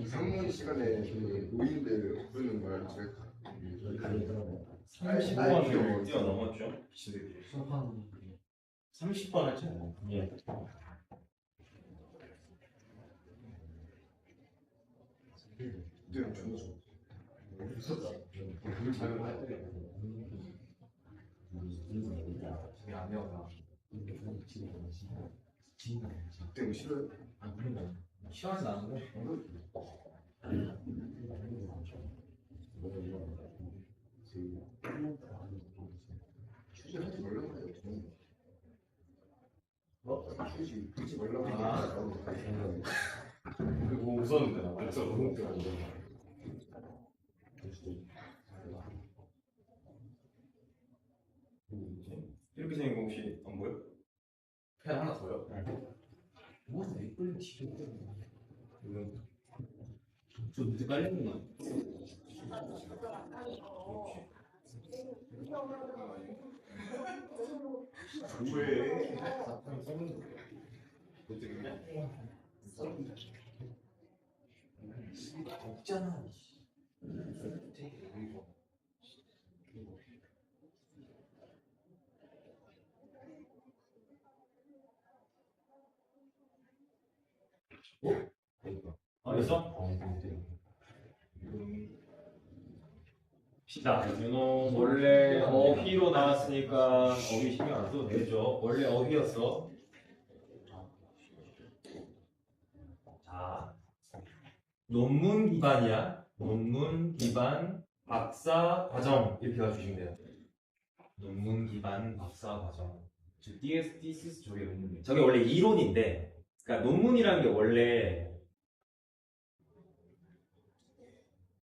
상문 시간에 그 노인들 부르는 말 제가 30번을 뛰어넘었죠. 30번 했잖아요. 예. 네, 저도 그때 싫어요. 시원하지 않은 거? 휴지하지 말라고 해요. 휴지 말라고 해요. 그거 웃었는데 나 그래서 이렇게 생긴 거 혹시 안 보여? 펜 하나 더요? 뭐가 예쁠 지금 좀 늦게 깔리는 거 왜? 없잖아. 그래서 자, 윤호 원래 어휘로 나왔으니까 어휘 신경 안 써도 되죠. 원래 어휘였어. 자, 논문 기반이야. 논문 기반 박사 과정 이렇게 가주시면 돼요. 논문 기반 박사 과정. 즉 thesis 저게 논문이에요. 저게 원래 이론인데, 그러니까 논문이라는 게 원래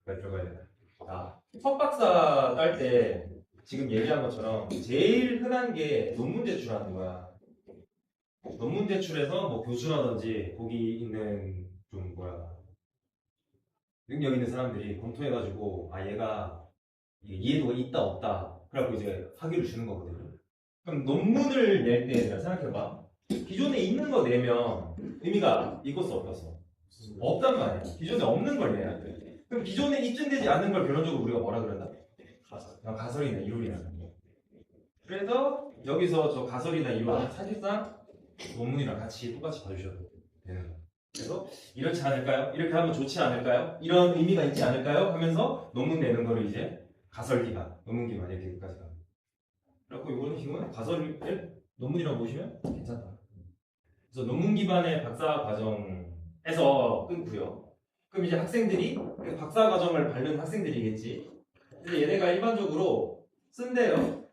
들어가야 된다. 자, 석박사 딸 때 지금 얘기한 것처럼 제일 흔한 게 논문 제출하는 거야. 논문 제출해서 뭐 교수라든지 거기 있는 좀 능력 있는 사람들이 검토해가지고 아 얘가 이해도가 있다 없다 그래갖고 이제 학위를 주는 거거든요. 그럼 논문을 낼 때 내가 생각해봐. 기존에 있는 거 내면 의미가 있겠어 없겠어? 없단 말이야. 기존에 없는 걸 내야 돼. 그럼 기존에 입증되지 않는 걸 결론적으로 우리가 뭐라 그런다? 가설이나 이론이나. 그래서 여기서 저 가설이나 이론은 사실상 논문이랑 같이 똑같이 봐주셔도 되는 거예요. 그래서 이렇지 않을까요? 이렇게 하면 좋지 않을까요? 이런 의미가 있지 않을까요? 하면서 논문 내는 거를 이제 가설 기반, 논문 기반 이렇게까지 가요. 그래갖고 이거는 지금 가설을 논문이라고 보시면 괜찮다. 그래서 논문 기반의 박사 과정에서 끊고요. 그럼 이제 학생들이 박사 과정을 밟는 학생들이겠지. 근데 얘네가 일반적으로 쓴대요.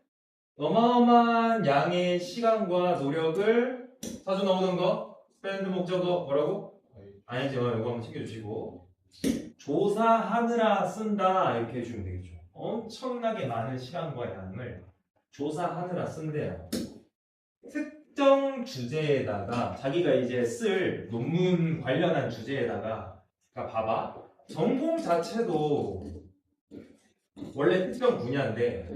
어마어마한 양의 시간과 노력을 자주 나오는 거 스펜드 목적어 뭐라고? 아니죠. 이거 한번 챙겨주시고 조사하느라 쓴다 이렇게 해주면 되겠죠. 엄청나게 많은 시간과 양을 조사하느라 쓴대요. 특정 주제에다가 자기가 이제 쓸 논문 관련한 주제에다가 그러니까 봐봐. 전공 자체도 원래 특정 분야인데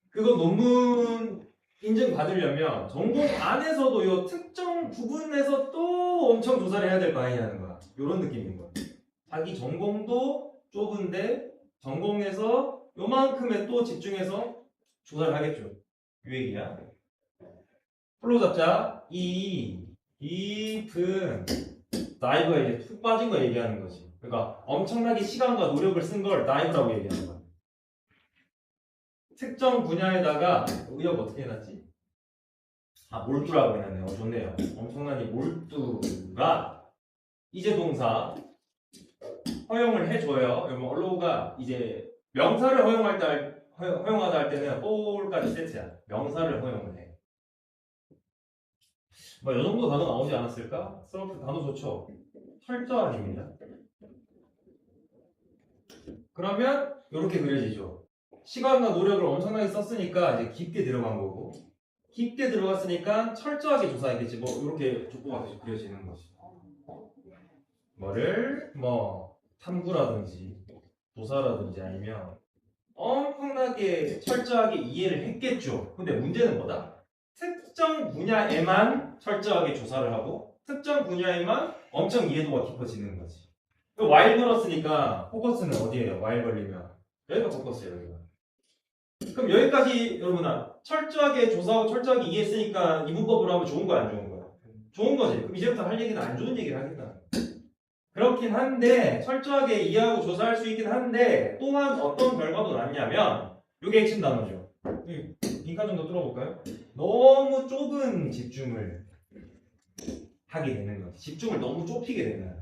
그거 논문 인증받으려면 전공 안에서도 이 특정 부분에서 또 엄청 조사를 해야 될 거 아니냐는 거야. 이런 느낌인 거야. 자기 전공도 좁은데 전공에서 요만큼에 또 집중해서 조사를 하겠죠. 이 얘기야. 플로우 잡자. 깊은 다이브가 이제 푹 빠진 거 얘기하는 거지. 그러니까 엄청나게 시간과 노력을 쓴 걸 다이브라고 얘기하는 거야. 특정 분야에다가 의역 어떻게 해놨지? 몰두라고 해놨네요. 좋네요. 엄청나게 몰두가 이제 동사 허용을 해줘요. 여러분 allow가 이제 명사를 허용하다 할 때는 all까지 세트야. 명사를 허용을 해. 뭐 이 정도 단어 나오지 않았을까? 서프 단어 좋죠. 철저함입니다. 그러면 이렇게 그려지죠. 시간과 노력을 엄청나게 썼으니까 이제 깊게 들어간 거고, 깊게 들어갔으니까 철저하게 조사했겠지. 뭐 이렇게 족보가 그려지는 거지. 뭐를 탐구라든지 조사라든지 아니면 엄청나게 철저하게 이해를 했겠죠. 근데 문제는 뭐다? 특정 분야에만 철저하게 조사를 하고 특정 분야에만 엄청 이해도가 깊어지는 거지. while 걸었으니까 포커스는 어디예요? while 걸리면 여기가 포커스예요. 여기가. 그럼 여기까지 여러분아 철저하게 조사하고 철저하게 이해했으니까 이 문법으로 하면 좋은 거야 안 좋은 거야? 좋은 거지. 그럼 이제부터 할 얘기는 안 좋은 얘기를 하겠다. 그렇긴 한데 철저하게 이해하고 조사할 수 있긴 한데 또한 어떤 결과도 났냐면 이게 핵심 단어죠. 빈칸 좀 더 뚫어볼까요? 너무 좁은 집중을 하게 되는 거지. 집중을 너무 좁히게 되는 거죠.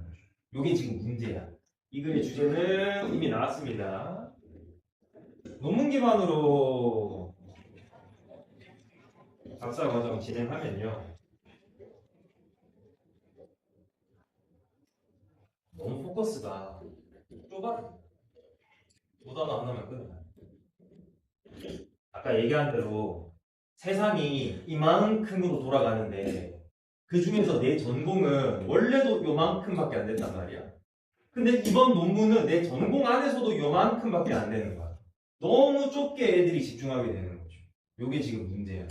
이게 지금 문제야. 이 글의 주제는 이미 나왔습니다. 논문 기반으로 박사 과정 진행하면요. 너무 포커스가 좁아. 두 단어 하나만 끝나. 아까 얘기한 대로 세상이 이만큼으로 돌아가는데 그 중에서 내 전공은 원래도 요만큼밖에 안 된단 말이야. 근데 이번 논문은 내 전공 안에서도 요만큼밖에 안 되는 거야. 너무 좁게 애들이 집중하게 되는 거죠. 요게 지금 문제야.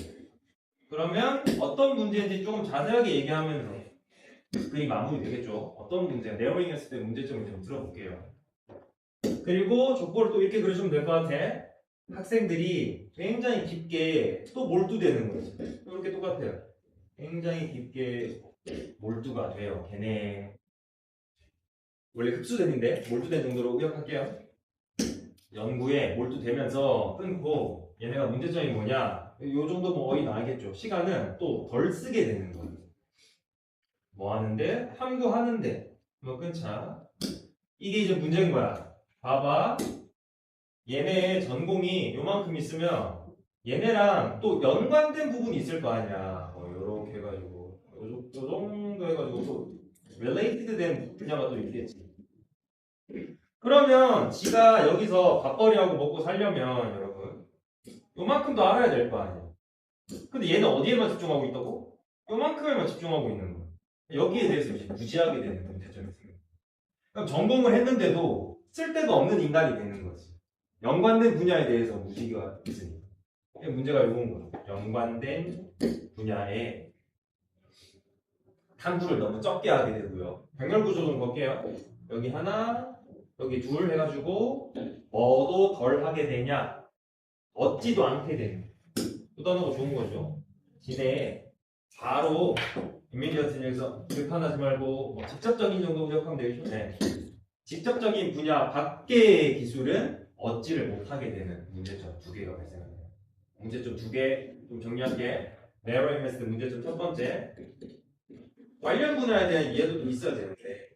그러면 어떤 문제인지 조금 자세하게 얘기하면서 글이 마무리 되겠죠. 어떤 문제야? 네어링 했을 때 문제점을 좀 들어볼게요. 그리고 족보를 또 이렇게 그려주면 될 것 같아. 학생들이 굉장히 깊게 또 몰두되는 거지. 이렇게 똑같아요. 굉장히 깊게 몰두가 돼요. 걔네 원래 흡수되는데 몰두된 정도로 기억할게요. 연구에 몰두되면서 끊고 얘네가 문제점이 뭐냐? 요 정도 뭐 거의 나겠죠. 시간은 또 덜 쓰게 되는 거예요. 뭐 하는데? 탐구하는데 뭐 끊자. 이게 이제 문제인 거야. 봐봐. 얘네 전공이 요만큼 있으면 얘네랑 또 연관된 부분이 있을 거 아니야. 뭐 요렇게 해가지고 요 정도 해가지고 또 related 된 분야가 또 있겠지. 그러면 지가 여기서 밥벌이하고 먹고 살려면 여러분 요만큼도 알아야 될 거 아니야. 근데 얘는 어디에만 집중하고 있다고? 요만큼에만 집중하고 있는 거야. 여기에 대해서 이제 무지하게 되는 문제점이 있습니다. 그럼 전공을 했는데도 쓸데도 없는 인간이 되는 거지. 연관된 분야에 대해서 무지가 있으니까. 문제가 이건 거야. 연관된 분야에 탐구를 너무 적게 하게 되고요. 병렬구조 좀 볼게요. 여기 하나, 여기 둘 해가지고 뭐도 덜 하게 되냐? 얻지도 않게 되는. 또 단어가 좋은 거죠. 지네 바로 이미디어트 여기서 불판하지 말고 뭐 직접적인 정도 기억하면 되겠죠. 네. 직접적인 분야 밖의 기술은 얻지를 못하게 되는 문제점 두 개가 발생합니다. 문제점 두 개 좀 정리할게. narrowing method 문제점 첫 번째. 관련 분야에 대한 이해도 좀 있어야 되는데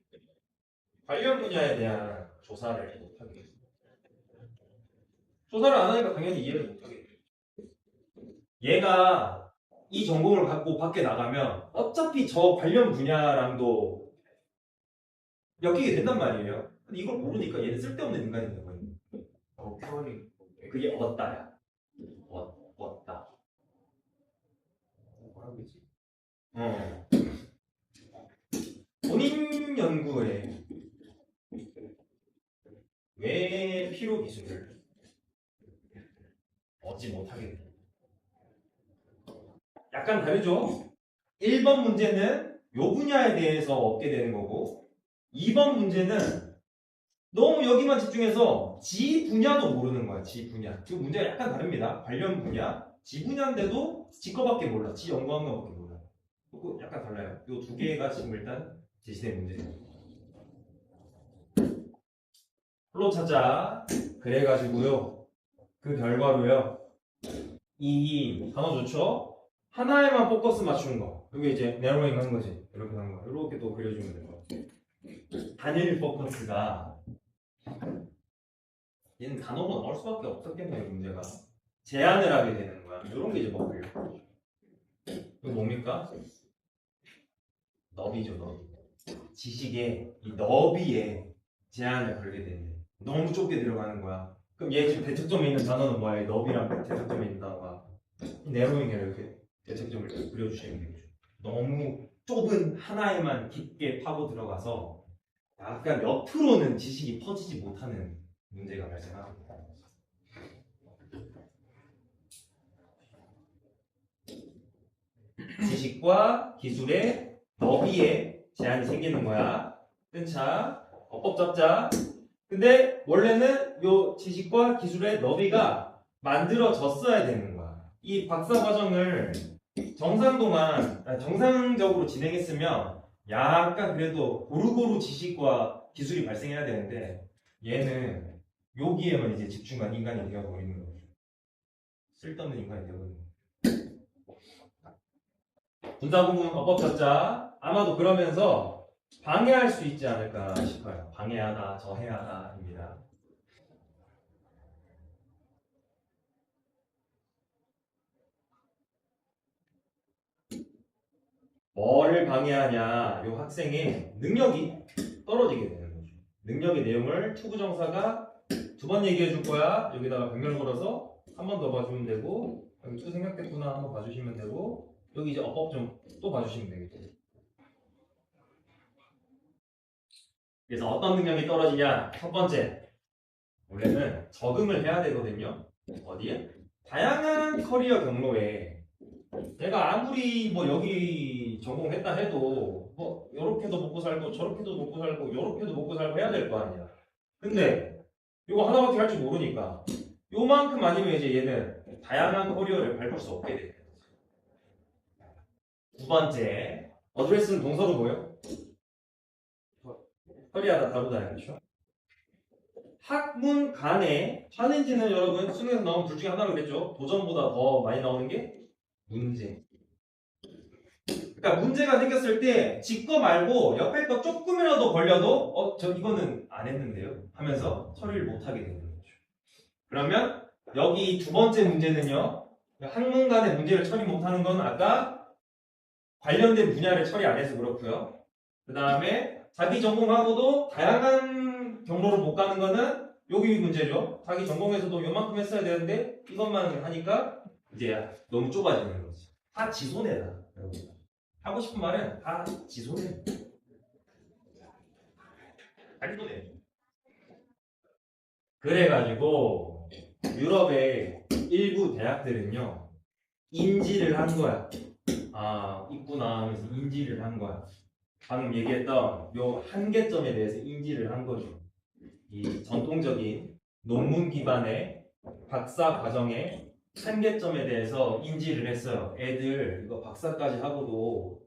관련 분야에 대한 조사를 못하게 돼요. 조사를 안 하니까 당연히 이해를 못하게 돼요. 얘가 이 전공을 갖고 밖에 나가면 어차피 저 관련 분야랑도 엮이게 된단 말이에요. 근데 이걸 모르니까 얘는 쓸데없는 인간이 되는 거예요. 표현이 그게 얻다야. 얻다. 뭐라고 했지? 본인 연구에 왜 필요 기술을 얻지 못하게 돼요? 약간 다르죠? 1번 문제는 요 분야에 대해서 얻게 되는 거고 2번 문제는 너무 여기만 집중해서 지 분야도 모르는 거야. 지 분야. 그 문제가 약간 다릅니다. 관련 분야, 지 분야인데도 지 거밖에 몰라. 지 연구한 거밖에 몰라. 그거 약간 달라요. 요 두 개가 지금 일단 제시된 문제예요. 플로 찾아. 그래가지고요. 그 결과로요. 이 단어 좋죠? 하나에만 포커스 맞추는 거. 이게 이제 네로잉 하는 거지. 이렇게 하는 거. 이렇게 또 그려주면 돼요. 단일 포커스가 얘는 단어로 나올 수밖에 없었겠네요. 문제가 제한을 하게 되는 거야. 이런 게 이제 먹혀요. 이거 뭡니까? 너비죠. 너비. 지식의 이 너비에 제한을 걸게 되네. 너무 좁게 들어가는 거야. 그럼 얘 지금 대척점에 있는 단어는 뭐야? 이 너비랑 대척점에 있는 단어가 네로잉에 이렇게 대척점을 그려주시면 되겠죠. 너무 좁은 하나에만 깊게 파고 들어가서 약간 옆으로는 지식이 퍼지지 못하는 문제가 발생합니다. 지식과 기술의 너비에 제한이 생기는 거야. 뜬차 어법 잡자. 근데 원래는 요 지식과 기술의 너비가 만들어졌어야 되는 거야. 이 박사 과정을 정상적으로 진행했으면 약간 그래도 고루고루 지식과 기술이 발생해야 되는데 얘는 여기에만 이제 집중한 인간이 되어버리는 거죠. 쓸데없는 인간이 되어버리는 거죠. 분사구문 어법 잡자. 아마도 그러면서 방해할 수 있지 않을까 싶어요. 방해하다, 저해하다입니다. 뭐를 방해하냐? 요 학생의 능력이 떨어지게 되는 거죠. 능력의 내용을 투부정사가 두 번 얘기해 줄 거야. 여기다가 변경 걸어서 한 번 더 봐주면 되고, 여기 또 생각됐구나 한번 봐주시면 되고, 여기 이제 어법 좀 또 봐주시면 되겠죠. 그래서 어떤 능력이 떨어지냐? 첫 번째, 원래는 적응을 해야 되거든요. 어디에? 다양한 커리어 경로에 내가 아무리 뭐 여기 전공했다 해도 뭐 요렇게도 먹고 살고 저렇게도 먹고 살고 요렇게도 먹고 살고 해야 될 거 아니야. 근데 이거 하나밖에 할 줄 모르니까 요만큼 아니면 이제 얘는 다양한 커리어를 밟을 수 없게 돼. 두 번째, 어드레스는 동사로 뭐예요? 처리하다 다루다 그렇죠? 학문 간의 챌린지는 여러분 수능에서 나온 둘 중에 하나로 그랬죠. 도전보다 더 많이 나오는 게 문제. 그러니까 문제가 생겼을 때 지거 말고 옆에 거 조금이라도 걸려도 저 이거는 안 했는데요 하면서 처리를 못 하게 되는 거죠. 그러면 여기 두 번째 문제는요. 학문 간의 문제를 처리 못 하는 건 아까 관련된 분야를 처리 안 해서 그렇고요. 그 다음에 자기 전공하고도 다양한 경로를 못 가는 거는 여기 문제죠. 자기 전공에서도 요만큼 했어야 되는데 이것만 하니까 이제 너무 좁아지는 거지. 다 지손해다. 여러분. 하고 싶은 말은 다 지손해. 자기손해. 그래가지고 유럽의 일부 대학들은요 인지를 한 거야. 아 있구나 하면서 인지를 한 거야. 방금 얘기했던 요 한계점에 대해서 인지를 한 거죠. 이 전통적인 논문 기반의 박사 과정의 한계점에 대해서 인지를 했어요. 애들 이거 박사까지 하고도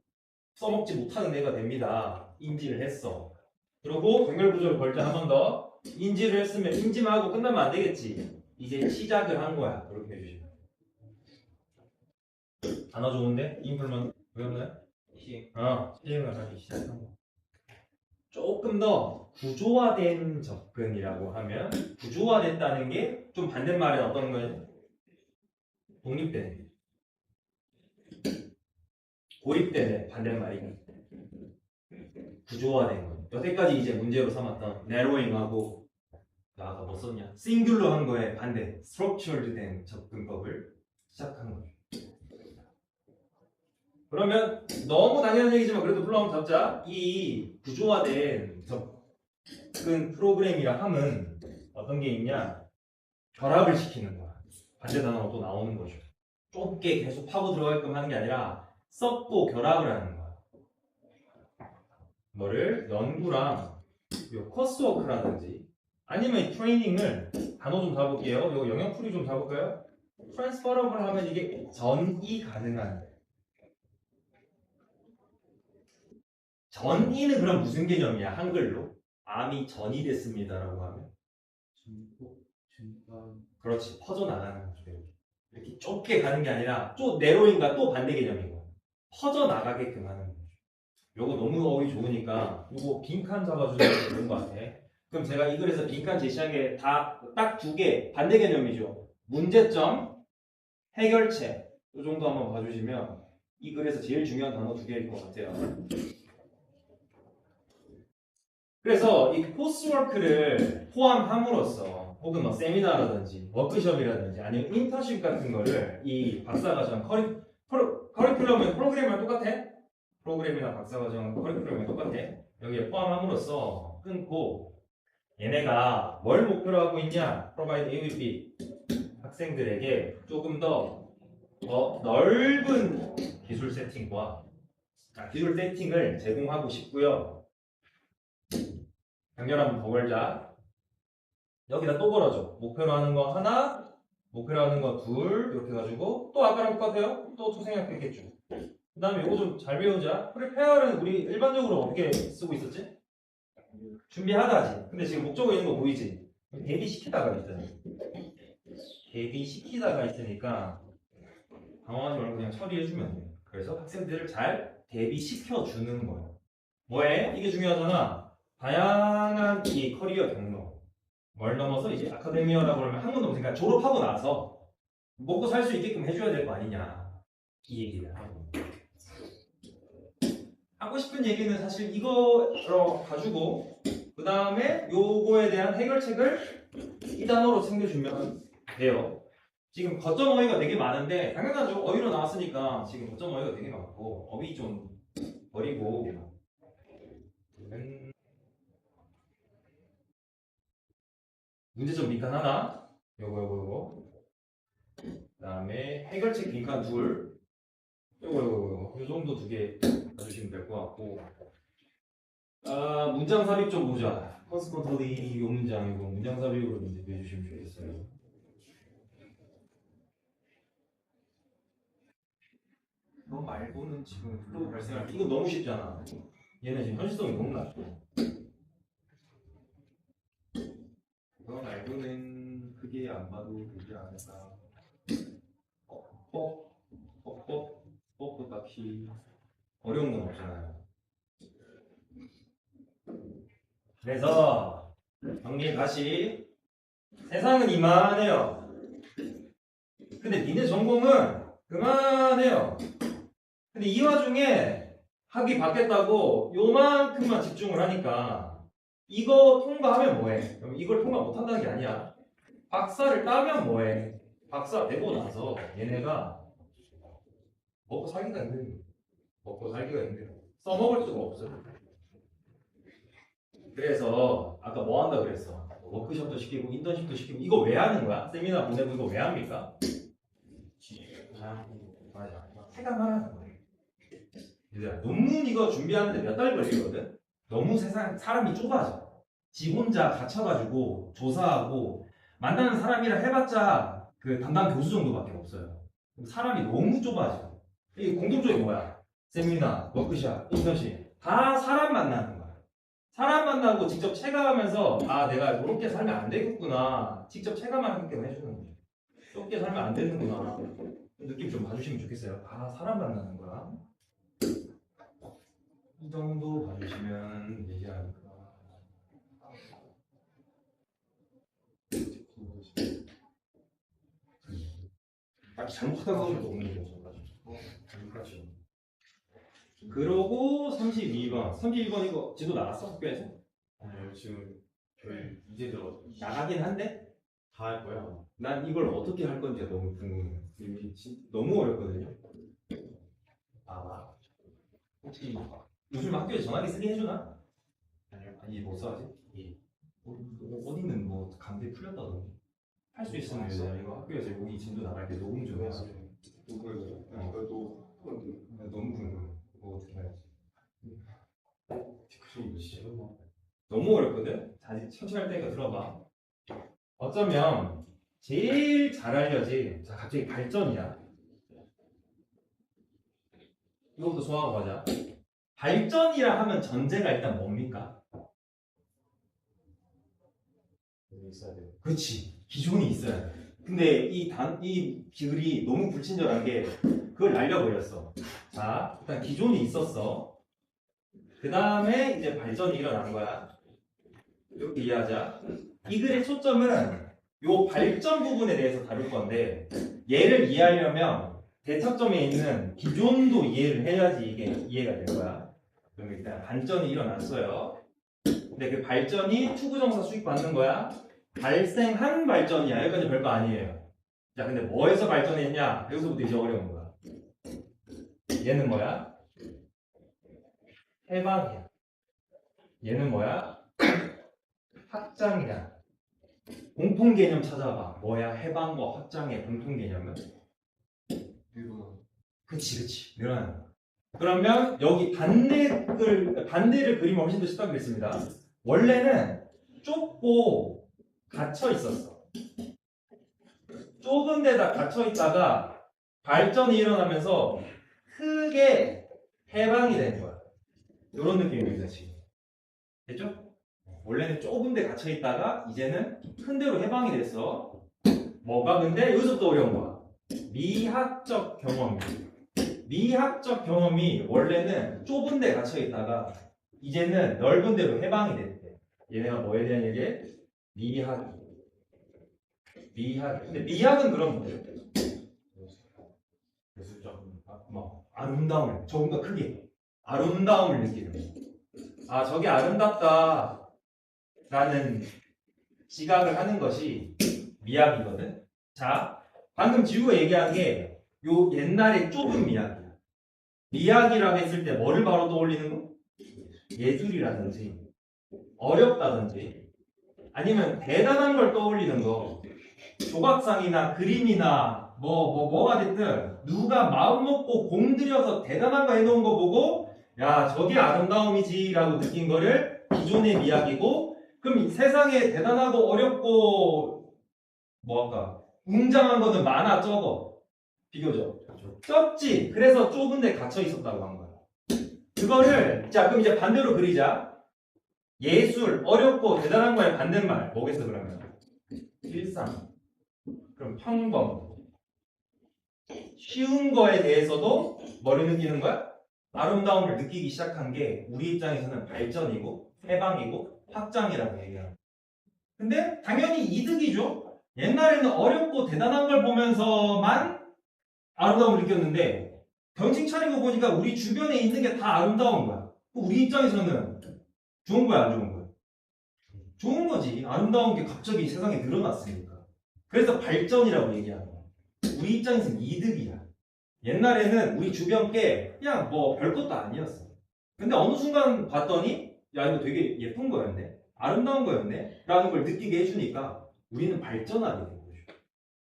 써먹지 못하는 애가 됩니다. 인지를 했어. 그리고 병렬구조를 걸 때 한 번 더 인지를 했으면 인지만 하고 끝나면 안 되겠지. 이제 시작을 한 거야. 그렇게 해주시면. 단어 좋은데? 인플루먼트 외웠나요? 시행을 하기 시작한 거. 조금 더 구조화된 접근이라고 하면 구조화됐다는 게 좀 반대말은 어떤 거예요? 독립된 고립된 반대말이 구조화된 거. 여태까지 이제 문제로 삼았던 narrowing하고 아까 뭐 썼냐? 싱귤러한 거에 반대 structured된 접근법을 시작한 거죠. 그러면 너무 당연한 얘기지만 그래도 불러오면 잡자. 이 구조화된 접근 프로그램이라 함은 어떤 게 있냐? 결합을 시키는 거야. 반대 단어가 또 나오는 거죠. 좁게 계속 파고 들어가게끔 하는 게 아니라 썩고 결합을 하는 거야. 뭐를 연구랑 요 코스워크라든지 아니면 이 트레이닝을 단어 좀 잡을게요. 요 영역풀이 좀 잡을까요? 트랜스퍼러블 하면 이게 전이 가능한. 전이는 그럼 무슨 개념이야? 한글로 암이 전이 됐습니다라고 하면 그렇지 퍼져나가는 거죠. 이렇게 좁게 가는 게 아니라 또 네로인과 또 반대 개념이고 퍼져나가게끔 하는 거죠. 요거 너무 어휘 좋으니까 요거 빈칸 잡아주는 게 좋은 것 같아. 그럼 제가 이 글에서 빈칸 제시한 게 다 딱 두 개 반대 개념이죠. 문제점, 해결책 이 정도 한번 봐주시면 이 글에서 제일 중요한 단어 두 개일 것 같아요. 그래서 이 코스워크를 포함함으로써 혹은 뭐 세미나라든지 워크숍이라든지 아니면 인턴십 같은 거를 이 박사과정 커리큘럼은 프로그램이랑 똑같아? 프로그램이나 박사과정 커리큘럼이 똑같아. 여기에 포함함으로써 끊고 얘네가 뭘 목표로 하고 있냐? Provide A with B 학생들에게 조금 더 더 넓은 기술 세팅과 기술 세팅을 제공하고 싶고요. 병렬 한번 더 걸자. 여기다 또 걸어줘. 목표로 하는 거 하나, 목표로 하는 거 둘, 이렇게 해가지고 또 아까랑 똑같아요. 또 초생략했겠죠. 그 다음에 이거 좀 잘 배우자. 프리페어는 우리 일반적으로 어떻게 쓰고 있었지? 준비하다지. 근데 지금 목적어 있는 거 보이지? 대비시키다가 있잖아. 대비시키다가 있으니까 당황하지 말고 그냥 처리해주면 돼. 그래서 학생들을 잘 대비시켜주는 거예요. 뭐해? 이게 중요하잖아. 다양한 이 커리어 경로. 뭘 넘어서 이제 아카데미어라고 하면 학문 넘으니까 그러니까 졸업하고 나서 먹고 살 수 있게끔 해줘야 될 거 아니냐. 이 얘기를 하고. 하고 싶은 얘기는 사실 이거로 가지고 그 다음에 요거에 대한 해결책을 이 단어로 챙겨주면 돼요. 지금 거점 어휘가 되게 많은데 당연하죠. 어휘로 나왔으니까 지금 거점 어휘가 되게 많고 어휘 좀 버리고 문제점 빈칸 하나 요거 그 다음에 해결책 빈칸 둘 요거 요 정도 두 개 봐주시면 될 것 같고 문장 삽입 좀 보자. 컨스컨트리 요 문장 이거 문장 삽입으로 이제 해주시면 좋겠어요. 너 말고는 지금 또 발생할 이거 너무 쉽잖아. 얘는 지금 현실성이 너무 낮고 너 말고는 그게 안 봐도 되지 않을까. 뻑뻑 딱히 어려운 건 없잖아요. 그래서 정리 다시 세상은 이만해요. 근데 니네 전공은 그만해요. 근데 이 와중에 학위 받겠다고 요만큼만 집중을 하니까 이거 통과하면 뭐해? 그럼 이걸 통과 못한다는 게 아니야. 박사를 따면 뭐해? 박사 되고 나서 얘네가 먹고 살기가 힘들어. 먹고 살기가 힘들어. 써먹을 수가 없어요. 그래서 아까 뭐 한다 그랬어? 워크숍도 시키고 인턴십도 시키고 이거 왜 하는 거야? 세미나 보내고 이거 왜 합니까? 맞아. 체감하라는 거예요. 얘들아, 논문 이거 준비하는데 몇 달 걸리거든? 너무 세상 사람이 좁아져. 지 혼자 갇혀가지고 조사하고 만나는 사람이라 해봤자 그 담당 교수 정도밖에 없어요. 사람이 너무 좁아져. 이게 공통점이 뭐야? 세미나, 워크숍, 인턴십 다 사람 만나는 거야. 사람 만나고 직접 체감하면서 내가 이렇게 살면 안 되겠구나. 직접 체감하게끔 해주는 거죠. 좁게 살면 안 되는구나. 느낌 좀 봐주시면 좋겠어요. 사람 만나는 거야. 이 정도 봐주시면 되지 않을까. 잘못하다가 없는 거죠. 그러고 32번 이거 지도 나갔어? 학교에서? 아니요 지금 저희 이제 들어 나가긴 한데 다 할 거예요. 난 이걸 어떻게 할 건지 너무 궁금해. 너무 어렵거든요. 혹시 요즘 학교에 전화기 쓰게 해주나? 아니요. 아니 못 써야지? 예. 어디는 뭐 감기 풀렸다던데 할 수 있으면 이거 학교에서 여기 진도 나갈 때 녹음 좀 해서 누구예요? 또 너무 궁금해. 뭐 어떻게 해야지? 그럼 몇시죠? 너무 어렵거든? 천천히 할 테니까 들어봐. 어쩌면 제일 잘 알려진 갑자기 발전이야. 이것부터 소화하고 가자. 발전이라 하면 전제가 일단 뭡니까? 있어야 돼요. 그렇지. 기존이 있어야 돼. 근데 이 글이 너무 불친절한 게 그걸 날려버렸어. 자, 일단 기존이 있었어. 그 다음에 이제 발전이 일어난 거야. 이렇게 이해하자. 이 글의 초점은 요 발전 부분에 대해서 다룰 건데 얘를 이해하려면 대척점에 있는 기존도 이해를 해야지 이게 이해가 될 거야. 그럼 일단 반전이 일어났어요. 근데 그 발전이 투구정사 수익 받는 거야. 발생한 발전이야. 여기까지 별거 아니에요. 자, 근데 뭐에서 발전했냐? 여기서부터 이제 어려운 거야. 얘는 뭐야? 해방이야. 얘는 뭐야? 확장이야. 공통 개념 찾아봐. 뭐야? 해방과 확장의 공통 개념은? 이거 그치 늘어나는 거야. 그러면 여기 반대를 그리면 훨씬 더 쉽다고 그랬습니다. 원래는 좁고 갇혀 있었어. 좁은 데다 갇혀 있다가 발전이 일어나면서 크게 해방이 된 거야. 이런 느낌입니다 지금. 됐죠? 원래는 좁은 데 갇혀 있다가 이제는 큰 데로 해방이 됐어. 뭐가 근데 여기서부터 어려운 거야. 미학적 경험. 미학적 경험이 원래는 좁은 데 갇혀 있다가 이제는 넓은 데로 해방이 됐대. 얘네가 뭐에 대한 얘기해? 미학. 근데 미학은 그런 거예요. 뭐 아름다움을 조금 더 크게 아름다움을 느끼는 거. 아 저게 아름답다 라는 시각을 하는 것이 미학이거든. 자 방금 지우가 얘기한 게 요 옛날에 좁은 미학이야. 미학이라고 했을 때 뭐를 바로 떠올리는 거? 예술이라든지 어렵다든지 아니면 대단한 걸 떠올리는 거. 조각상이나 그림이나 뭐가 됐든 누가 마음 먹고 공들여서 대단한 거 해놓은 거 보고 야 저게 아름다움이지 라고 느낀 거를 기존의 미학이고, 그럼 이 세상에 대단하고 어렵고 뭐랄까 웅장한 거는 많아 적어? 비교적 적지. 그래서 좁은 데 갇혀 있었다고 한 거야. 그거를 자 그럼 이제 반대로 그리자. 예술 어렵고 대단한 거의 반대말 뭐겠어 그러면? 일상. 그럼 평범. 쉬운 거에 대해서도 뭐를 느끼는 거야? 아름다움을 느끼기 시작한 게 우리 입장에서는 발전이고 해방이고 확장이라고 얘기하는 거야. 근데 당연히 이득이죠. 옛날에는 어렵고 대단한 걸 보면서만 아름다움을 느꼈는데 정신 차리고 보니까 우리 주변에 있는 게 다 아름다운 거야. 우리 입장에서는 좋은 거야 안 좋은 거야? 좋은 거지. 아름다운 게 갑자기 세상에 늘어났으니까. 그래서 발전이라고 얘기하는 거야. 우리 입장에서는 이득이야. 옛날에는 우리 주변 게 그냥 뭐 별것도 아니었어. 근데 어느 순간 봤더니 야 이거 되게 예쁜 거였네, 아름다운 거였네 라는 걸 느끼게 해주니까 우리는 발전하게 된 거죠.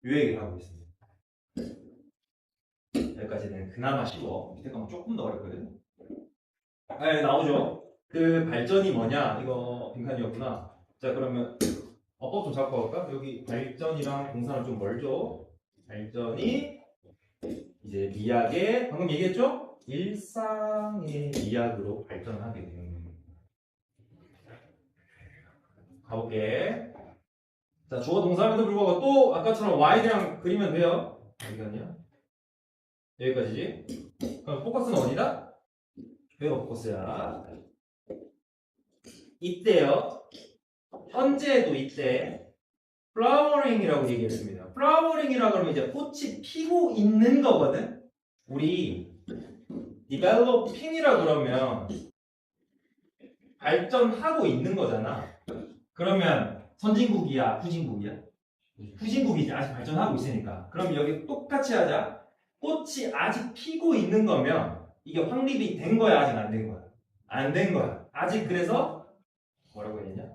이 얘기를 하고 있습니다. 여기까지는 그나마 쉬워. 밑에 거는 조금 더 어렵거든. 네, 나오죠. 그 발전이 뭐냐? 이거 빈칸이었구나. 자 그러면 어법 좀 잡고 갈까? 여기 발전이랑 공사는 좀 멀죠. 발전이 이제 미학의 방금 얘기했죠? 일상의 미학으로 발전하게 되는 겁니다. 가볼게. 자 주어 동사에도 불구하고 또 아까처럼 y랑 그리면 돼요. 여기가요? 여기까지지? 그럼 포커스는 어디다? 여기가 포커스야. 이때요. 현재에도 이때 플라워링이라고 얘기했습니다. 플라워링이라고 하면 이제 꽃이 피고 있는 거거든. 우리 developing이라고 그러면 발전하고 있는 거잖아. 그러면 선진국이야, 후진국이야? 후진국이지. 아직 발전하고 있으니까. 그럼 여기 똑같이 하자. 꽃이 아직 피고 있는 거면 이게 확립이 된 거야, 아직 안 된 거야? 안 된 거야. 아직. 그래서 뭐라고 해야 되냐?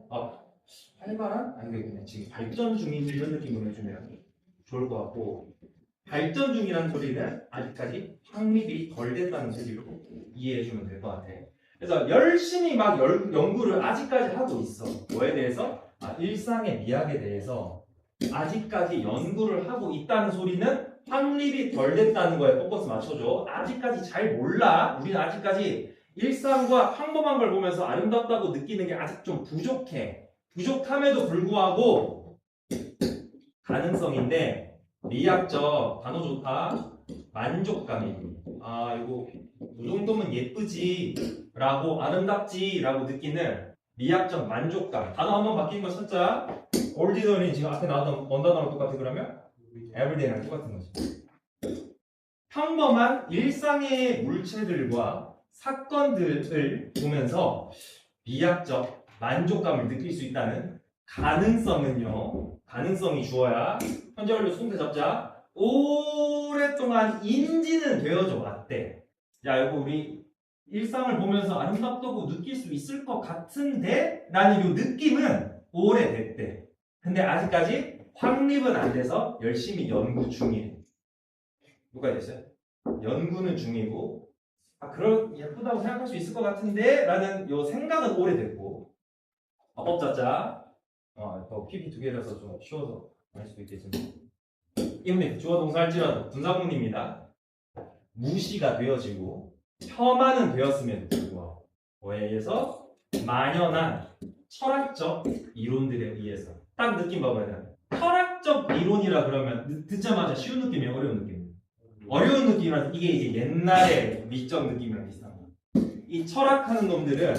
활발한? 아니 그냥 지금 발전 중인 이런 느낌으로 해주면 좋을 것 같고, 발전 중이라는 소리는 아직까지 확립이 덜 됐다는 소리로 이해해주면 될 것 같아. 그래서 열심히 막 연구를 아직까지 하고 있어. 뭐에 대해서? 일상의 미학에 대해서 아직까지 연구를 하고 있다는 소리는 확립이 덜 됐다는 거에 포커스 맞춰줘. 아직까지 잘 몰라. 우리는 아직까지 일상과 평범한 걸 보면서 아름답다고 느끼는 게 아직 좀 부족해. 부족함에도 불구하고 가능성인데, 미학적 단어 좋다. 만족감이. 이거 이 정도면 예쁘지 라고 아름답지 라고 느끼는 미학적 만족감. 단어 한번 바뀐 거 찾자. 올디너리 지금 앞에 나왔던 원단어랑 똑같아. 그러면 에브리데이랑 똑같은 거지. 평범한 일상의 물체들과 사건들을 보면서 미학적 만족감을 느낄 수 있다는 가능성은요. 가능성이 주어야. 현재 완료 수동태 잡자. 오랫동안 인지는 되어져 왔대. 야 이거 우리 일상을 보면서 아름답다고 느낄 수 있을 것 같은데? 라는 이 느낌은 오래됐대. 근데 아직까지 확립은 안 돼서 열심히 연구 중이래. 누가 됐어요? 연구는 중이고 그런 예쁘다고 생각할 수 있을 것 같은데 라는 요 생각은 오래됐고 어법자자 더 PP 두 개라서 좀 쉬워서 할 수도 있겠지만 이문에 주어 동사 할지라도 분사문입니다. 무시가 되어지고 폄하는 되었음에도 불구하고 뭐에 의해서 만연한 철학적 이론들에 의해서 딱 느낌 봐봐요. 철학적 이론이라 그러면 듣자마자 쉬운 느낌이에요, 어려운 느낌? 어려운 느낌이라서 이게 이제 옛날의 미적 느낌이랑 비슷한 거예요. 이 철학하는 놈들은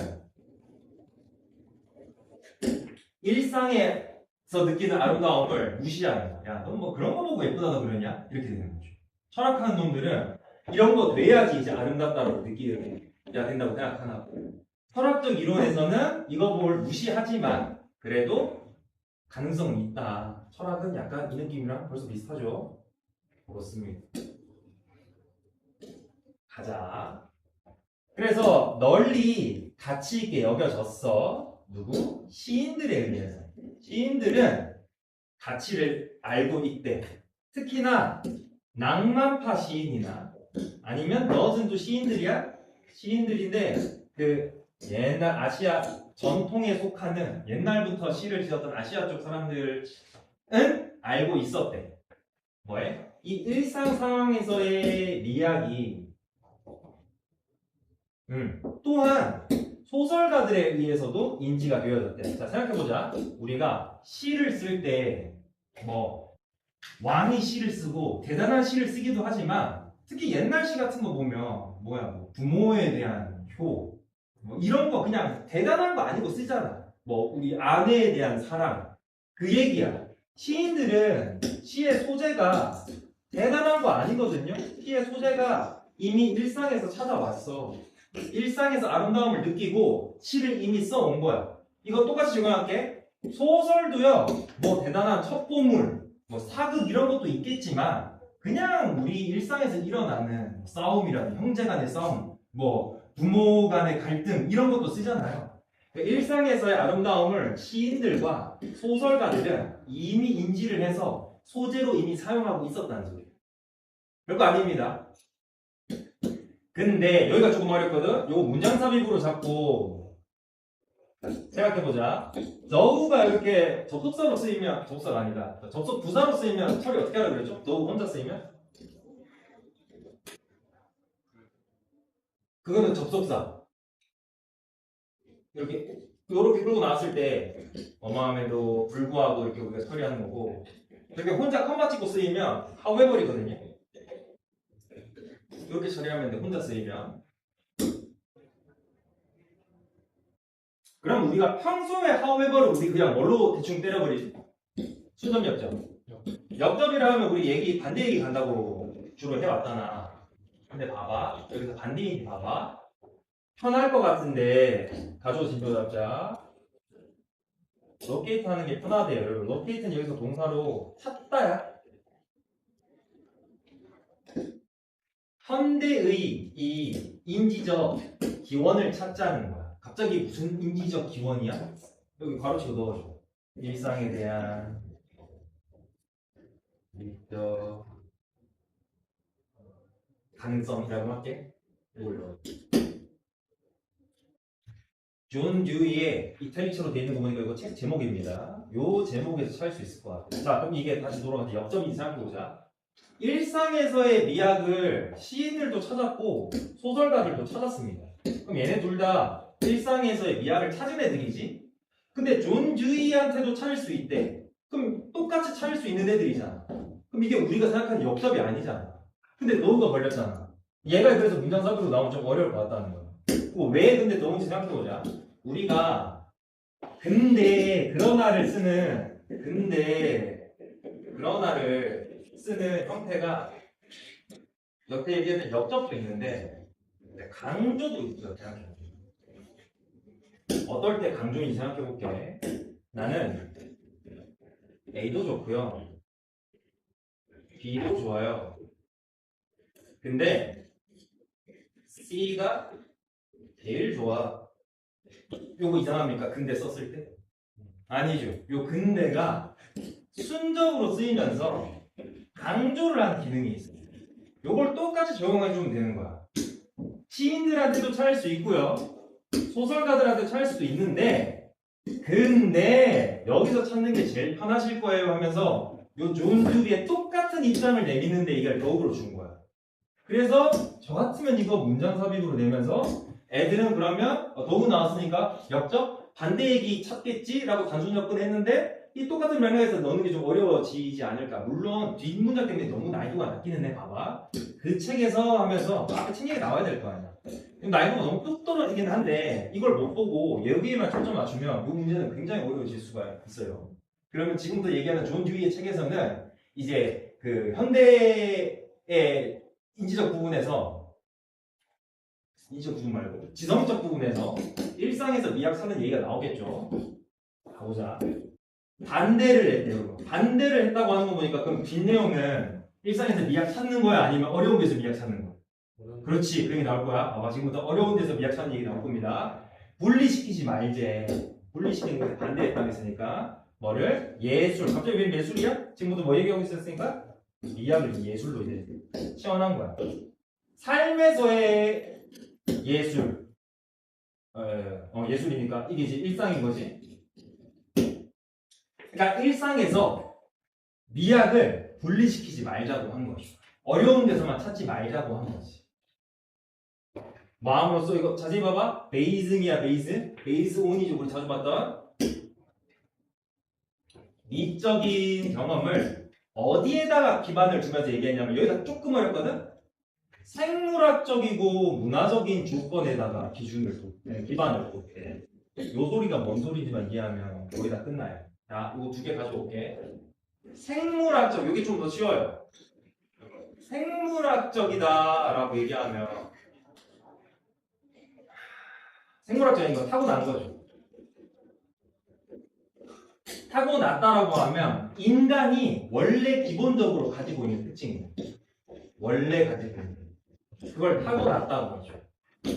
일상에서 느끼는 아름다움을 무시하는 거야. 야, 넌 뭐 그런 거 보고 예쁘다고 그러냐? 이렇게 되는 거죠. 철학하는 놈들은 이런 거 돼야지 이제 아름답다고 느끼야 된다고 생각하나 봐. 철학적 이론에서는 이거 뭘 무시하지만 그래도 가능성이 있다. 철학은 약간 이 느낌이랑 벌써 비슷하죠? 그렇습니다. 가자. 그래서 널리 가치 있게 여겨졌어. 누구? 시인들에 의해서. 시인들은 가치를 알고 있대. 특히나 낭만파 시인이나 아니면 너즌도 시인들이야? 시인들인데 그 옛날 아시아 전통에 속하는 옛날부터 시를 지었던 아시아 쪽 사람들은 알고 있었대. 뭐에? 이 일상 상황에서의 미학이 또한 소설가들에 의해서도 인지가 되어졌대. 자, 생각해보자. 우리가 시를 쓸 때 뭐 왕이 시를 쓰고 대단한 시를 쓰기도 하지만 특히 옛날 시 같은 거 보면 뭐 부모에 대한 효 뭐 이런 거 그냥 대단한 거 아니고 쓰잖아. 뭐 우리 아내에 대한 사랑 그 얘기야. 시인들은 시의 소재가 대단한 거 아니거든요. 시의 소재가 이미 일상에서 찾아왔어. 일상에서 아름다움을 느끼고 시를 이미 써온 거야. 이거 똑같이 적용할게. 소설도요. 뭐 대단한 첩보물, 뭐 사극 이런 것도 있겠지만 그냥 우리 일상에서 일어나는 싸움이라든 형제 간의 싸움, 뭐 부모 간의 갈등 이런 것도 쓰잖아요. 그러니까 일상에서의 아름다움을 시인들과 소설가들은 이미 인지를 해서 소재로 이미 사용하고 있었다는 소리예요. 별거 아닙니다. 근데 여기가 조금 어렵거든. 요거 문장 삽입으로 잡고 생각해보자. 너우가 이렇게 접속사로 쓰이면 접속사가 아니다. 접속 부사로 쓰이면 처리 어떻게 하라고 그랬죠? 너우 혼자 쓰이면? 그거는 접속사. 이렇게 끌고 나왔을 때 어마함에도 불구하고 이렇게 우리가 처리하는 거고 이렇게 혼자 컴마 찍고 쓰이면 however이거든요. 이렇게 처리하면 돼. 혼자 쓰이면. 그럼 우리가 평소에 however를 우리 그냥 뭘로 대충 때려버리지? 수점 역점. 역점이라 하면 우리 얘기 반대 얘기 간다고 주로 해왔잖아. 근데 봐봐. 여기서 반대 얘기 봐봐. 편할 것 같은데 가조 진도 잡자. 로케이트 하는 게 편하대요. 여러분. 로케이트는 여기서 동사로 찾다야. 현대의 이 인지적 기원을 찾자는 거야. 갑자기 무슨 인지적 기원이야? 여기 괄호치고 넣어줘. 일상에 대한 미적 가능성이라고 할게. 이걸 넣어. 존 듀이의 이탈리처로 되어 있는 거 보니까 이거 책 제목입니다. 요 제목에서 찾을 수 있을 것 같아요. 자, 그럼 이게 다시 돌아가서 역점인지 생각해보자. 일상에서의 미학을 시인들도 찾았고 소설가들도 찾았습니다. 그럼 얘네 둘 다 일상에서의 미학을 찾은 애들이지? 근데 존 듀이한테도 찾을 수 있대. 그럼 똑같이 찾을 수 있는 애들이잖아. 그럼 이게 우리가 생각하는 역접이 아니잖아. 근데 너우가 걸렸잖아. 얘가 그래서 문장 삽입으로 나오면 좀 어려울 것 같다는 거야. 왜 근데 너무인지 생각해보자. 우리가 근데 그러나를 쓰는 형태가 옆에 얘기하는 역접도 있는데 강조도 있어요. 생각해보자. 어떨 때 강조인지 생각해볼게. 나는 A도 좋고요. B도 좋아요. 근데 C가 제일 좋아. 요거 이상합니까? 근데 썼을 때? 아니죠. 요 근데가 순적으로 쓰이면서 강조를 하는 기능이 있어요. 요걸 똑같이 적용해 주면 되는 거야. 시인들한테도 찾을 수 있고요. 소설가들한테 찾을 수도 있는데, 근데 여기서 찾는 게 제일 편하실 거예요 하면서 요 존 듀리의 똑같은 입장을 내미는데 이걸 역으로 준 거야. 그래서 저 같으면 이거 문장 삽입으로 내면서 애들은 그러면 도구 나왔으니까 역적 반대 얘기 찾겠지라고 단순 접근했는데 이 똑같은 맥락에서 넣는 게 좀 어려워지지 않을까. 물론 뒷문장 때문에 너무 난이도가 낮기는 해. 봐봐. 그 책에서 하면서 앞에 책 얘기 나와야 될 거 아니야. 난이도가 너무 뚝 떨어지긴 한데 이걸 못 보고 여기에만 초점 맞추면 이 문제는 굉장히 어려워질 수가 있어요. 그러면 지금부터 얘기하는 존 듀이의 책에서는 이제 그 현대의 인지적 부분에서 인지적 부분 말고 지성적 부분에서 일상에서 미학 사는 얘기가 나오겠죠. 가보자. 반대를 했대요. 반대를 했다고 하는 거 보니까 그럼 뒷내용은 일상에서 미학 찾는 거야? 아니면 어려운 데서 미학 찾는 거야? 그렇지. 그런 게 나올 거야. 봐봐. 지금부터 어려운 데서 미학 찾는 얘기 나올 겁니다. 분리시키지 말제. 분리시키는 것에 반대했다고 했으니까 뭐를? 예술. 갑자기 왜 예술이야? 지금부터 뭐 얘기하고 있었으니까? 미학을 예술로 이제 시원한 거야. 삶에서의 예술. 예술이니까 이게 이제 일상인 거지. 그러니까 일상에서 미학을 분리시키지 말자고 한 거지. 어려운 데서만 찾지 말자고 한 거지. 마음으로써 이거 자세히 봐봐. 베이징이야 베이즈. 베이즈 온이죠. 우리 자주 봤던 미적인 경험을 어디에다가 기반을 두면서 얘기했냐면 여기가 조금 어렵거든. 생물학적이고 문화적인 조건에다가 기반을 뒀대. 요 소리가 뭔 소리인지만 이해하면 거의 다 끝나요. 자, 이거 두 개 가져올게. 생물학적, 여기 좀 더 쉬워요. 생물학적이다라고 얘기하면 생물학적인 건 타고난 거죠. 타고났다라고 하면 인간이 원래 기본적으로 가지고 있는 특징이에요. 원래 가지고 있는. 그걸 타고났다고 하죠.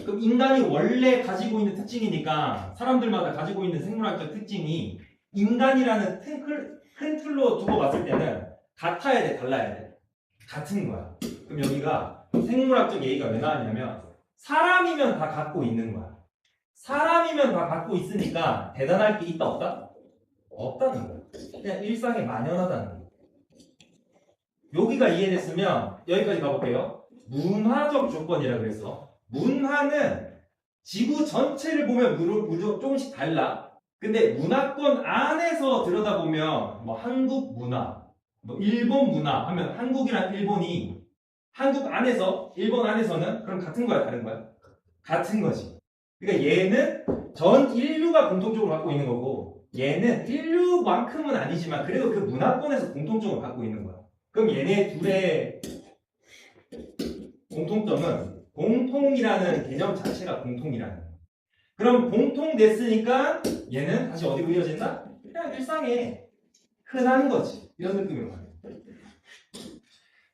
그럼 인간이 원래 가지고 있는 특징이니까 사람들마다 가지고 있는 생물학적 특징이 인간이라는 큰 틀로 두고 봤을 때는 같아야 돼, 달라야 돼? 같은 거야. 그럼 여기가 생물학적 얘기가 왜 나왔냐면 사람이면 다 갖고 있는 거야. 사람이면 다 갖고 있으니까 대단할 게 있다 없다? 없다는 거야. 그냥 일상에 만연하다는 거야. 여기가 이해됐으면 여기까지 가볼게요. 문화적 조건이라 그래서 문화는 지구 전체를 보면 조금씩 달라. 근데 문화권 안에서 들여다보면 뭐 한국 문화, 뭐 일본 문화 하면 한국이랑 일본이 한국 안에서 일본 안에서는 그럼 같은 거야 다른 거야? 같은 거지. 그러니까 얘는 전 인류가 공통적으로 갖고 있는 거고 얘는 인류만큼은 아니지만 그래도 그 문화권에서 공통적으로 갖고 있는 거야. 그럼 얘네 둘의 공통점은 공통이라는 개념 자체가 공통이라는 거야. 그럼 공통됐으니까 얘는 다시 어디로 이어진다? 그냥 일상에 흔한 거지. 이런 느낌으로 가요.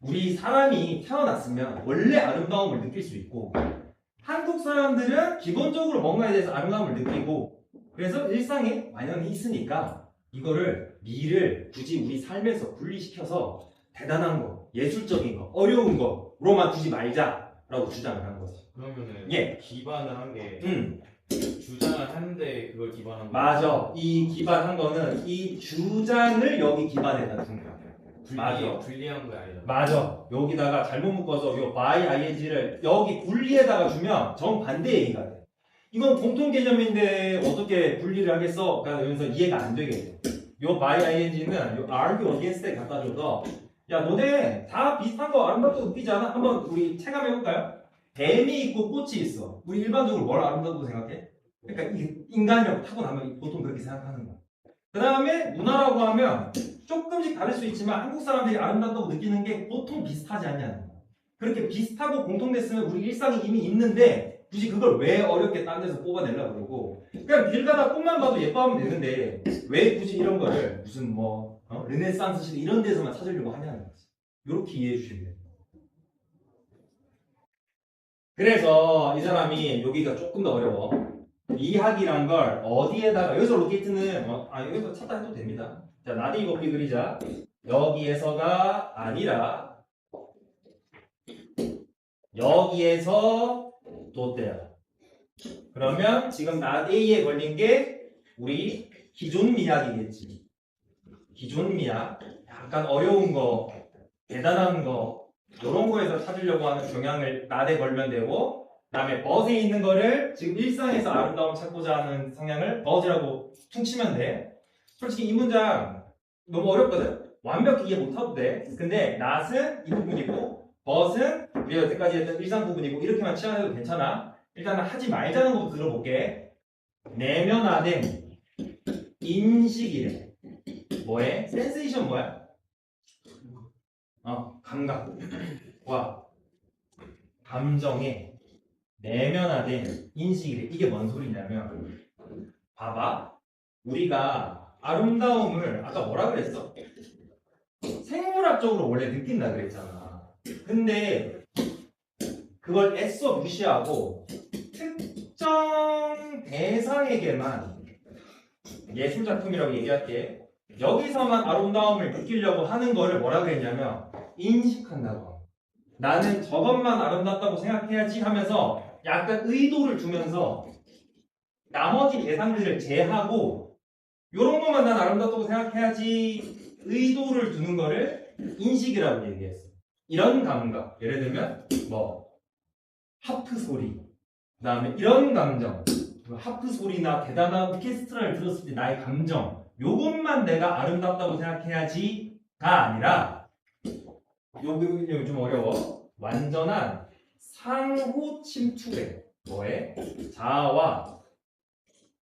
우리 사람이 태어났으면 원래 아름다움을 느낄 수 있고 한국 사람들은 기본적으로 뭔가에 대해서 아름다움을 느끼고 그래서 일상에 만연히 있으니까 이거를 미를 굳이 우리 삶에서 분리시켜서 대단한 거, 예술적인 거, 어려운 거로만 두지 말자라고 주장을 한 거지. 그러면은 예. 기반을 한 게 주장을 하는데 그걸 기반한 거 맞아. 이 기반한 거는 이 주장을 여기 기반에다 둔 거야. 맞아. 분리한 거 아니잖아. 맞아. 여기다가 잘못 묶어서 요 by ing를 여기 분리에다가 주면 정반대 얘기가 돼. 이건 공통 개념인데 어떻게 분리를 하겠어? 그러면서 이해가 안 되게 돼. 요 by ing는 요 argue against에 갖다 줘서 야 너네 다 비슷한 거 아름답다고 느끼지 않아? 한번 우리 체감해볼까요? 뱀이 있고 꽃이 있어. 우리 일반적으로 뭘 아름답다고 생각해? 그러니까 인간이라고 타고나면 보통 그렇게 생각하는 거야. 그 다음에 문화라고 하면 조금씩 다를 수 있지만 한국 사람들이 아름답다고 느끼는 게 보통 비슷하지 않냐는 거야. 그렇게 비슷하고 공통됐으면 우리 일상이 이미 있는데 굳이 그걸 왜 어렵게 딴 데서 뽑아내려고 그러고 그냥 길 가다 꽃만 봐도 예뻐하면 되는데 왜 굳이 이런 거를 무슨 뭐 르네상스 시대 이런 데서만 찾으려고 하냐는 거지. 이렇게 이해해 주시면 돼요. 그래서 이 사람이 여기가 조금 더 어려워. 미학이란 걸 어디에다가 여기서 로케이트는 여기서 찾다 해도 됩니다. 자 나디 곱비 그리자. 여기에서가 아니라 여기에서 돛대야. 그러면 지금 나 A에 걸린 게 우리 기존 미학이겠지. 기존 미학. 약간 어려운 거, 대단한 거, 이런 거에서 찾으려고 하는 경향을 나대 걸면 되고, 그다음에 벗에 있는 거를 지금 일상에서 아름다움 찾고자 하는 성향을 벗이라고 퉁치면 돼. 솔직히 이 문장 너무 어렵거든? 완벽히 이해 못해도 돼. 근데 낫은 이 부분이고 벗은 우리가 여태까지 했던 일상 부분이고 이렇게만 치환해도 괜찮아. 일단은 하지 말자는 것부터 들어볼게. 내면화된 인식이래. 뭐해? 센세이션 뭐야? 감각과 감정의 내면화된 인식이래. 이게 뭔 소리냐면 봐봐. 우리가 아름다움을 아까 뭐라 그랬어? 생물학적으로 원래 느낀다 그랬잖아. 근데 그걸 애써 무시하고 특정 대상에게만 예술작품이라고 얘기할게. 여기서만 아름다움을 느끼려고 하는 거를 뭐라 그랬냐면 인식한다고. 나는 저것만 아름답다고 생각해야지 하면서 약간 의도를 두면서 나머지 대상들을 제하고 이런 것만 난 아름답다고 생각해야지 의도를 두는 거를 인식이라고 얘기했어. 이런 감각, 예를 들면 뭐 하프 소리, 그 다음에 이런 감정, 하프 소리나 대단한 오케스트라를 들었을 때 나의 감정, 요것만 내가 아름답다고 생각해야지가 아니라 요거 좀 어려워. 완전한 상호 침투래. 뭐에? 자아와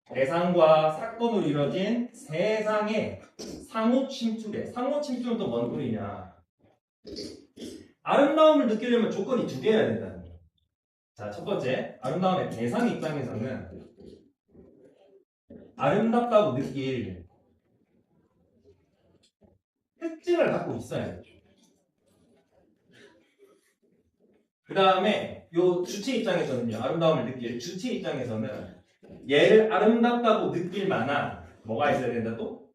대상과 사건으로 이루어진 세상의 상호 침투래. 상호 침투는 또 뭔 소리냐? 아름다움을 느끼려면 조건이 두 개여야 된다는 거야. 자, 첫 번째, 아름다움의 대상 입장에서는 아름답다고 느낄 특징을 갖고 있어야 되죠. 그 다음에 요 주체 입장에서는요, 아름다움을 느낄 주체 입장에서는 얘를 아름답다고 느낄 만한 뭐가 있어야 된다 또?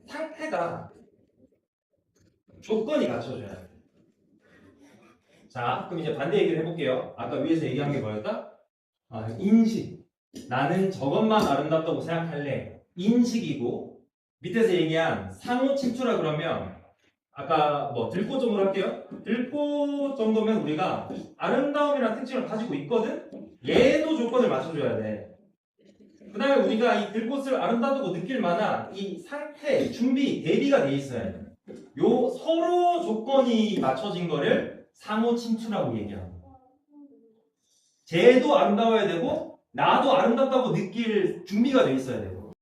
상태가 조건이 갖춰져야 돼. 자, 그럼 이제 반대 얘기를 해볼게요. 아까 위에서 얘기한 게 뭐였다? 인식. 나는 저것만 아름답다고 생각할래. 인식이고, 밑에서 얘기한 상호 침투라 그러면 아까 뭐 들꽃 정도로 할게요. 들꽃 정도면 우리가 아름다움이라는 특징을 가지고 있거든? 얘도 조건을 맞춰줘야 돼. 그 다음에 우리가 이 들꽃을 아름답다고 느낄 만한 이 상태, 준비, 대비가 돼 있어야 돼. 요 서로 조건이 맞춰진 거를 상호 침투라고 얘기합니다. 쟤도 아름다워야 되고 나도 아름답다고 느낄 준비가 돼 있어야 되고